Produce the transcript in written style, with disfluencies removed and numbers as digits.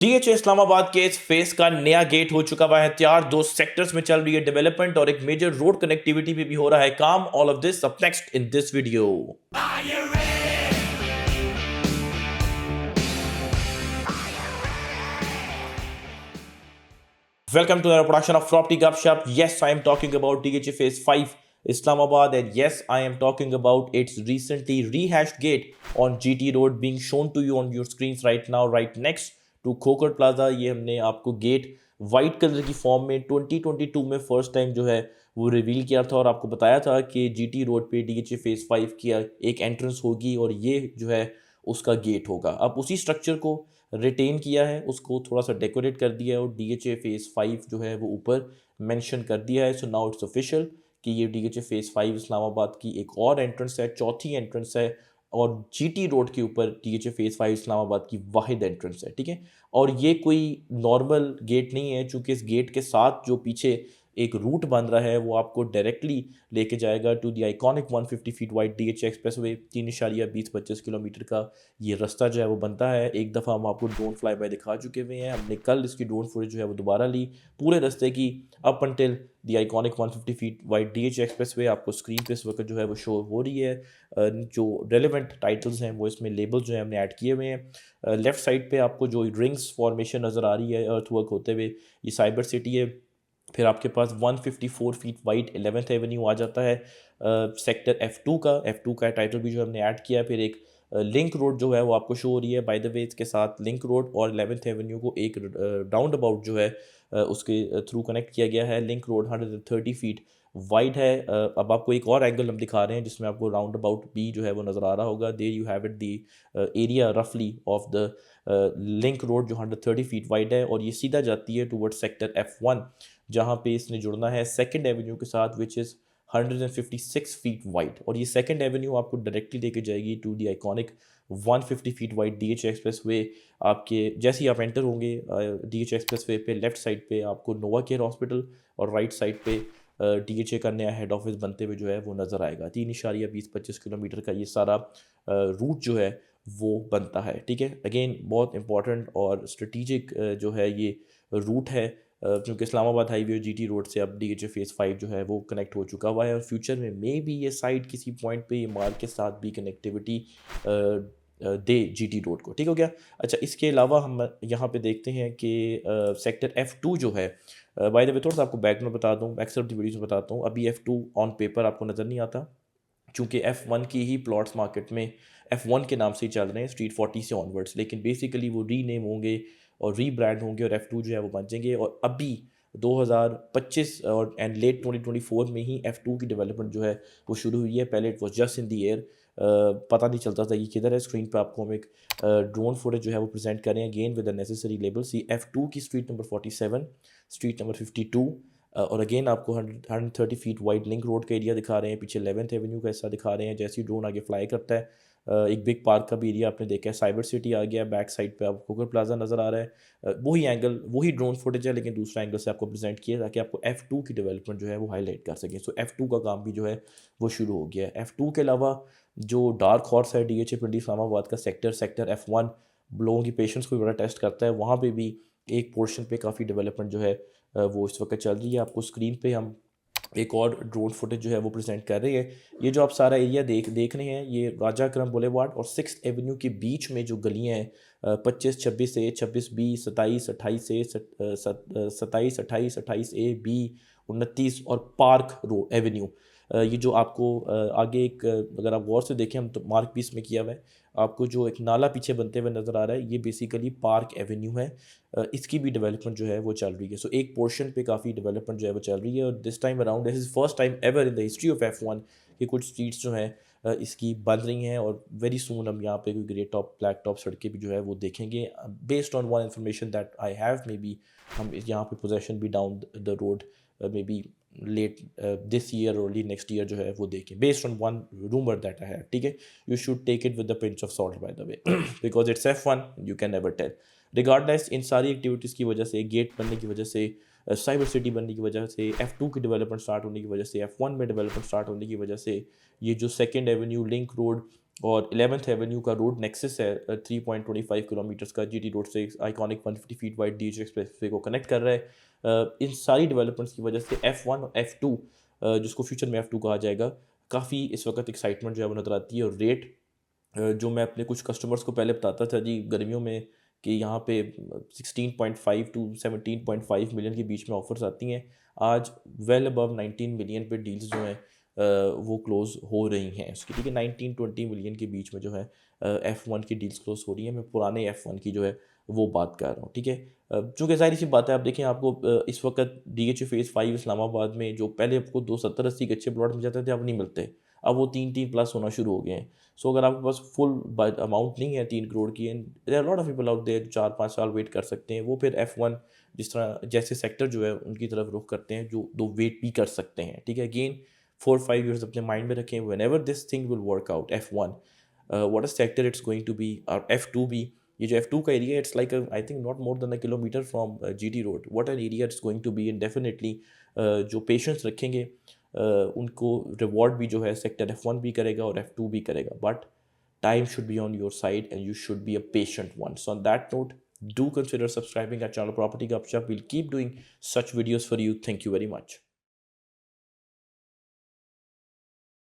DHA Islamabad के इस face का नया गेट हो चुका हुआ है तैयार। दो सेक्टर्स में चल रही है डेवलपमेंट और एक मेजर रोड कनेक्टिविटी पे भी हो रहा है काम। All of this up next in this video. Welcome to the production of Property Gupshup. Yes, I am talking about DHA Phase 5 Islamabad, and yes, I am talking about its recently rehashed gate on GT Road being shown to you on your screens right now, right next to Khokhar Plaza. ये हमने आपको gate white colour की form में 2022 में first time जो है वो reveal किया था और आपको बताया था कि GT रोड पे DHA Phase 5 की एक एंट्रेंस होगी और ये जो है उसका गेट होगा। अब उसी स्ट्रक्चर को रिटेन किया है, उसको थोड़ा सा डेकोरेट कर दिया है और DHA Phase 5 जो है वो ऊपर मेंशन कर दिया है। सो नाउ इट्स ऑफिशियल कि ये DHA Phase 5 इस्लामाबाद की एक और एंट्रेंस है, चौथी एंट्रेंस है और GT रोड के ऊपर DHA Phase 5 इस्लामाबाद की वाहिद एंट्रेंस है, ठीक है। और ये कोई नॉर्मल गेट नहीं है, चूँकि इस गेट के साथ जो पीछे एक रूट बन रहा है वो आपको डायरेक्टली लेके जाएगा to the iconic 150 feet wide DHA expressway. 3.20-25 kilometre का ये रास्ता जो है वो बनता है। एक दफ़ा हम आपको ड्रोन फ्लाई बाय दिखा चुके हुए हैं, हमने कल इसकी ड्रोन फुटेज जो है वो दोबारा ली पूरे रास्ते की अप अंटिल दी iconic 150 feet wide DHA expressway. आपको स्क्रीन पे इस वक्त जो है वो शो हो रही है। जो रेलिवेंट टाइटल्स हैं वो इसमें लेबल जो है हमने ऐड किए हुए हैं। लेफ्ट साइड पे आपको जो रिंग्स फॉर्मेशन नज़र आ रही है अर्थ वर्क होते हुए, ये साइबर सिटी है। फिर आपके पास 154 फीट वाइड 11th एवेन्यू आ जाता है सेक्टर F2 का टाइटल भी जो हमने ऐड किया। फिर एक लिंक रोड जो है वो आपको शो हो रही है बाय द वे। इसके साथ लिंक रोड और 11th एवेन्यू को एक राउंड अबाउट जो है उसके थ्रू कनेक्ट किया गया है। लिंक रोड 130 फीट वाइड है। अब आपको एक और एंगल हम दिखा रहे हैं जिसमें आपको राउंड अबाउट बी जो है वो नज़र आ रहा होगा। There you have it the area रफली ऑफ द लिंक रोड जो 130 फीट वाइड है और ये सीधा जाती है टूवर्ड सेक्टर F1 जहाँ पे इसने जुड़ना है सेकंड एवेन्यू के साथ विच इज़ 156 फीट वाइड। और ये सेकंड एवेन्यू आपको डायरेक्टली लेके जाएगी to the iconic 150 feet wide DHA express way. आपके जैसे ही आप एंटर होंगे DHA एक्सप्रेस वे पे लेफ्ट साइड पे आपको नोवा केयर हॉस्पिटल और राइट साइड पे DHA का नया हेड ऑफिस बनते हुए जो है वो नज़र आएगा। 3.20-25 किलोमीटर का ये सारा रूट जो है वो बनता है, ठीक है। अगेन बहुत इंपॉर्टेंट और स्ट्रेटिजिक जो है ये रूट है क्योंकि इस्लामाबाद हाईवे और GT रोड से अब DHA Phase 5 जो है वो कनेक्ट हो चुका हुआ है और फ्यूचर में मे बी ये साइड किसी पॉइंट पे ये मार्ग के साथ भी कनेक्टिविटी दे GT रोड को, ठीक हो गया। अच्छा, इसके अलावा हम यहाँ पे देखते हैं कि सेक्टर F2 जो है, बाय द वे थोड़ा सा आपको बैकग्राउंड बता दूँ, अक्सर दी वीडियोज़ में बताता हूँ। अभी F2 ऑन पेपर आपको नज़र नहीं आता चूँकि F1 की ही प्लॉट्स मार्केट में F1 के नाम से ही चल रहे हैं स्ट्रीट 40 से ऑनवर्ड्स, लेकिन बेसिकली वो रीनेम होंगे और रीब्रांड होंगे और F2 जो है वो बन जाएंगे। और अभी 2025 और एंड लेट 2024 में ही F2 की डेवलपमेंट जो है वो शुरू हुई है। पहले it was just in the air, पता नहीं चलता था ये किधर है। स्क्रीन पे आपको हम एक ड्रोन फुटेज जो है वो प्रेजेंट करें again with the necessary label. See F2 की स्ट्रीट नंबर 47, स्ट्रीट नंबर 52 और अगेन आपको 130 फीट वाइड लिंक रोड का एरिया दिखा रहे हैं, पीछे 11th एवेन्यू का हिस्सा दिखा रहे हैं। जैसे ही ड्रोन आगे फ्लाई करता है एक बिग पार्क का भी एरिया आपने देखा है, साइबर सिटी आ गया, बैक साइड पे आपको खोखर प्लाजा नज़र आ रहा है। वही एंगल वही ड्रोन फुटेज है लेकिन दूसरा एंगल से आपको प्रेजेंट किया ताकि आपको F2 की डेवलपमेंट जो है वो हाईलाइट कर सकें। सो F2 का काम भी जो है वो शुरू हो गया है। F2 के अलावा जो डार्क हॉर्स है DHA पिंडी इस्लामाबाद का सेक्टर F1 लोगों की पेशेंस को भी बड़ा टेस्ट करता है, वहाँ पे भी एक पोर्शन पे काफ़ी डेवलपमेंट जो है वो इस वक्त चल रही है। आपको स्क्रीन पे हम एक और ड्रोन फुटेज जो है वो प्रेजेंट कर रही है। ये जो आप सारा एरिया देख रहे हैं ये राजा करम बुलेवार्ड और 6th एवेन्यू के बीच में जो गलियां हैं 25-26 A, 26B, 27-28 A, 27-28, 28A, B, 29 और पार्क रोड एवेन्यू। ये जो आपको आगे एक अगर आप गौर से देखें हम तो मार्क भी इसमें किया हुआ है, आपको जो एक नाला पीछे बनते हुए नज़र आ रहा है ये बेसिकली पार्क एवेन्यू है। इसकी भी डेवलपमेंट जो है वो चल रही है। सो एक पोर्शन पे काफ़ी डेवलपमेंट जो है वो चल रही है और this time around this is first time ever in the history of F1 कि कुछ स्ट्रीट्स जो हैं इसकी बन रही हैं और वेरी सून हम यहाँ पे कोई ग्रे टॉप ब्लैक टॉप सड़कें भी जो है वो देखेंगे। Based on one information that I have, maybe हम यहाँ पे पोजेशन भी down the road maybe late this year और अर्ली नेक्स्ट ईयर जो है वो देखें based on one rumour that I have, ठीक है। You should take it with the pinch of salt by the way because it's F1, you can never tell. Regardless इन सारी activities की वजह से, गेट बनने की वजह से, साइबर सिटी बनने की वजह से, F2 की डेवलपमेंट स्टार्ट होने की वजह से, F1 में डेवलपमेंट स्टार्ट होने की वजह से, ये जो सेकंड एवेन्यू लिंक रोड और 11th एवेन्यू का रोड नेक्सस है 3.25 किलोमीटर्स का जीटी रोड से iconic 150 feet wide DH expressway को कनेक्ट कर रहा है। इन सारी डेवलपमेंट्स की वजह से F1 और F2 जिसको फ्यूचर में F2 कहा जाएगा, काफ़ी इस वक्त एक्साइटमेंट जो है वो नज़र आती है। और रेट जो मैं अपने कुछ कस्टमर्स को पहले बताता था जी गर्मियों में कि यहाँ पे 16.5 टू 17.5 मिलियन के बीच में ऑफर्स आती हैं, आज वेल अबव 19 मिलियन पे डील्स जो हैं वो क्लोज हो रही हैं उसकी, ठीक है। 19-20 मिलियन के बीच में जो है F1 की डील्स क्लोज हो रही हैं। मैं पुराने F1 की जो है वो बात कर रहा हूँ, ठीक है। चूँकि ज़ाहिर सी बात है, आप देखें आपको इस वक्त DHA फेज़ 5 इस्लामाबाद में जो पहले आपको 270-80 के अच्छे प्लॉट मिल जाते थे, अब नहीं मिलते, अब वो 3-3 प्लस होना शुरू हो गए हैं। सो अगर आपके पास फुल अमाउंट नहीं है 3 करोड़ की, and there are lot of people out there 4-5 साल वेट कर सकते हैं, वो फिर F1 जिस तरह जैसे सेक्टर जो है उनकी तरफ रुख करते हैं जो दो वेट भी कर सकते हैं, ठीक है। अगेन 4-5 ईयर्स अपने माइंड में रखें, whenever this thing will work out F1 what a sector it's going to be, और F2 भी, ये जो F2 का area it's like I think not more than a kilometre from GT road, what an area it's going to be. And definitely जो patience रखेंगे उनको reward भी जो है सेक्टर F1 भी करेगा और F2 भी करेगा, but time should be on your side and you should be a patient one. So on that note, do consider subscribing our channel Property Gupshup. We'll keep doing such videos for you. Thank you very much.